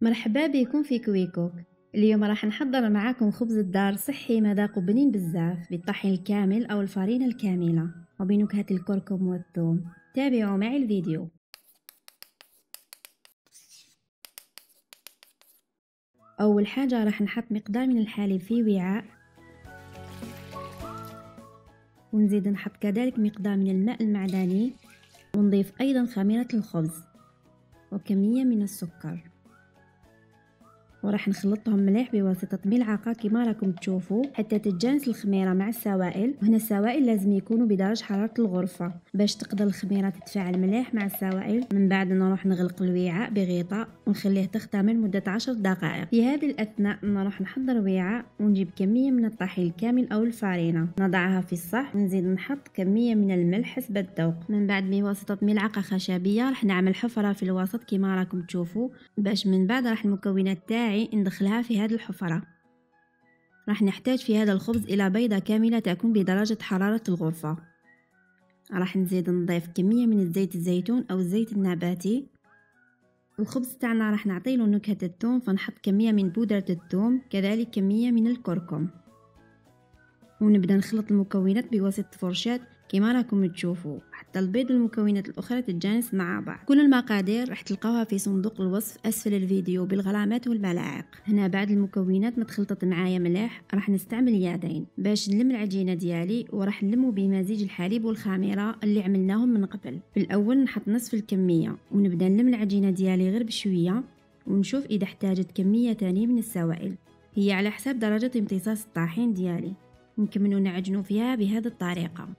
مرحبا بكم في كويكوك. اليوم راح نحضر معاكم خبز الدار صحي مذاقه بنين بزاف بالطحين الكامل أو الفرينة الكاملة وبنكهة الكركم والثوم. تابعوا معي الفيديو. أول حاجة راح نحط مقدار من الحليب في وعاء، ونزيد نحط كذلك مقدار من الماء المعدني، ونضيف أيضا خميرة الخبز وكمية من السكر، وراح نخلطهم مليح بواسطة ملعقة كما راكم تشوفوا حتى تتجانس الخميرة مع السوائل. وهنا السوائل لازم يكونوا بدرجة حرارة الغرفة باش تقدر الخميرة تتفاعل مليح مع السوائل. من بعد نروح نغلق الوعاء بغطاء ونخليه تختمر مدة 10 دقائق. في هذه الأثناء نروح نحضر وعاء ونجيب كمية من الطحين الكامل أو الفرينة، نضعها في الصحن ونزيد نحط كمية من الملح حسب الذوق. من بعد بواسطة ملعقة خشبية راح نعمل حفرة في الوسط كما راكم تشوفوا، باش من بعد راح المكونات تاعي ندخلها في هذه الحفرة. راح نحتاج في هذا الخبز إلى بيضة كاملة تكون بدرجة حرارة الغرفة. راح نزيد نضيف كمية من الزيت الزيتون أو الزيت النباتي. الخبز تاعنا راح نعطيله نكهة الثوم، فنحط كمية من بودرة الثوم كذلك كمية من الكركم، ونبدأ نخلط المكونات بواسطة فرشاة كما راكم تشوفوا حتى البيض والمكونات الأخرى تتجانس مع بعض. كل المقادير راح تلقاوها في صندوق الوصف أسفل الفيديو بالغرامات والملاعق. هنا بعد المكونات ما تخلطت معايا مليح راح نستعمل يدين باش نلم العجينة ديالي، وراح نلمو بمزيج الحليب والخميرة اللي عملناهم من قبل. في الأول نحط نصف الكمية ونبدأ نلم العجينة ديالي غير بشوية، ونشوف إذا احتاجت كمية تانية من السوائل، هي على حساب درجة امتصاص الطحين ديالي. نكملوا نعجنوا فيها بهذه الطريقة.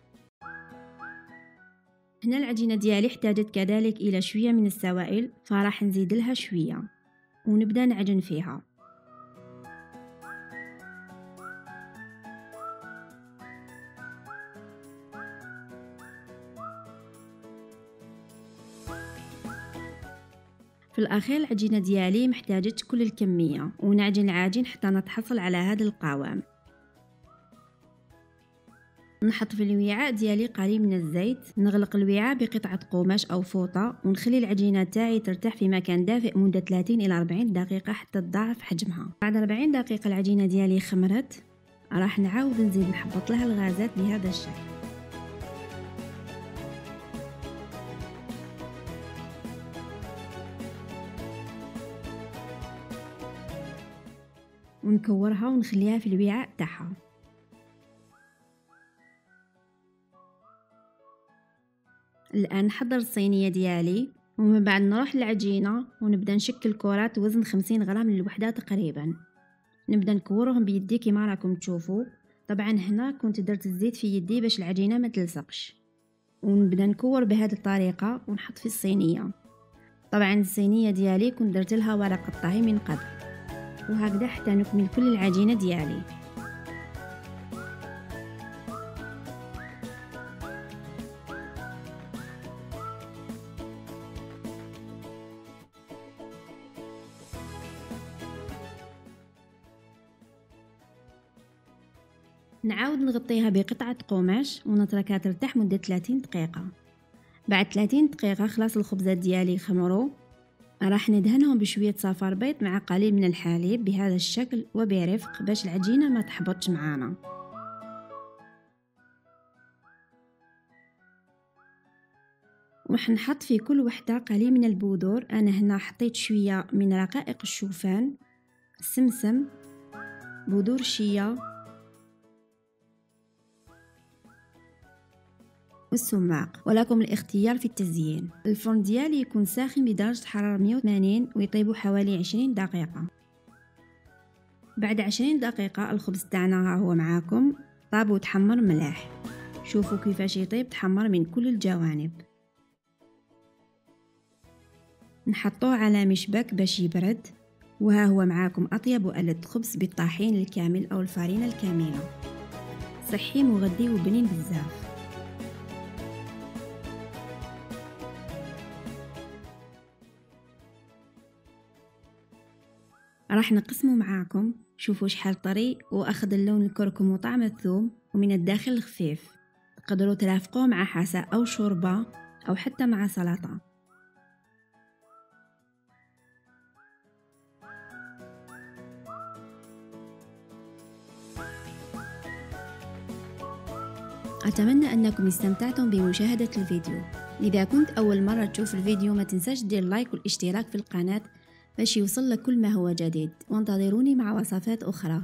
هنا العجينة ديالي احتاجت كذلك إلى شوية من السوائل، فراح نزيد لها شوية ونبدأ نعجن فيها. في الأخير العجينة ديالي محتاجت كل الكمية، ونعجن العجين حتى نتحصل على هذا القوام. نحط في الوعاء ديالي قليل من الزيت، نغلق الوعاء بقطعة قماش أو فوطة، ونخلي العجينة تاعي ترتاح في مكان دافئ مدة 30 إلى 40 دقيقة حتى تضاعف حجمها. بعد 40 دقيقة العجينة ديالي خمرت، راح نعاود نزيد نحبط لها الغازات بهذا الشكل. ونكورها ونخليها في الوعاء تاعها. الآن نحضر الصينية ديالي، ومن بعد نروح للعجينة ونبدأ نشكل كرات وزن 50 غرام للوحدة تقريبا. نبدأ نكورهم بيدي كما راكم تشوفوا. طبعا هنا كنت درت الزيت في يدي باش العجينة ما تلصقش، ونبدأ نكور بهذه الطريقة ونحط في الصينية. طبعا الصينية ديالي كنت درت لها ورق الطهي من قبل، وهكذا حتى نكمل كل العجينة ديالي. نعاود نغطيها بقطعة قماش ونتركها ترتاح مدة 30 دقيقة. بعد 30 دقيقة خلاص الخبزات ديالي خمروا، راح ندهنهم بشوية صفار بيض مع قليل من الحليب بهذا الشكل وبرفق باش العجينة ما تحبطش معانا. راح نحط في كل وحدة قليل من البذور. أنا هنا حطيت شوية من رقائق الشوفان، سمسم، بذور شيا والسماق، ولكم الاختيار في التزيين. الفرن ديالي يكون ساخن بدرجة حرارة 180 ويطيب حوالي 20 دقيقة. بعد 20 دقيقة الخبز تاعنا ها هو معاكم طاب وتحمر ملاح. شوفوا كيفاش يطيب، تحمر من كل الجوانب. نحطوه على مشبك باش يبرد. وها هو معاكم أطيب وألذ خبز بالطحين الكامل أو الفرينة الكاملة، صحي مغذي وبنين بزاف. راح نقسمه معاكم. شوفوا شحال طري واخذ اللون الكركم وطعم الثوم، ومن الداخل خفيف. تقدروا ترافقوه مع حساء او شوربه او حتى مع سلطه. أتمنى أنكم استمتعتم بمشاهدة الفيديو. إذا كنت أول مرة تشوف الفيديو ما تنساش دير لايك والاشتراك في القناة باش يوصل لك كل ما هو جديد، وانتظروني مع وصفات أخرى.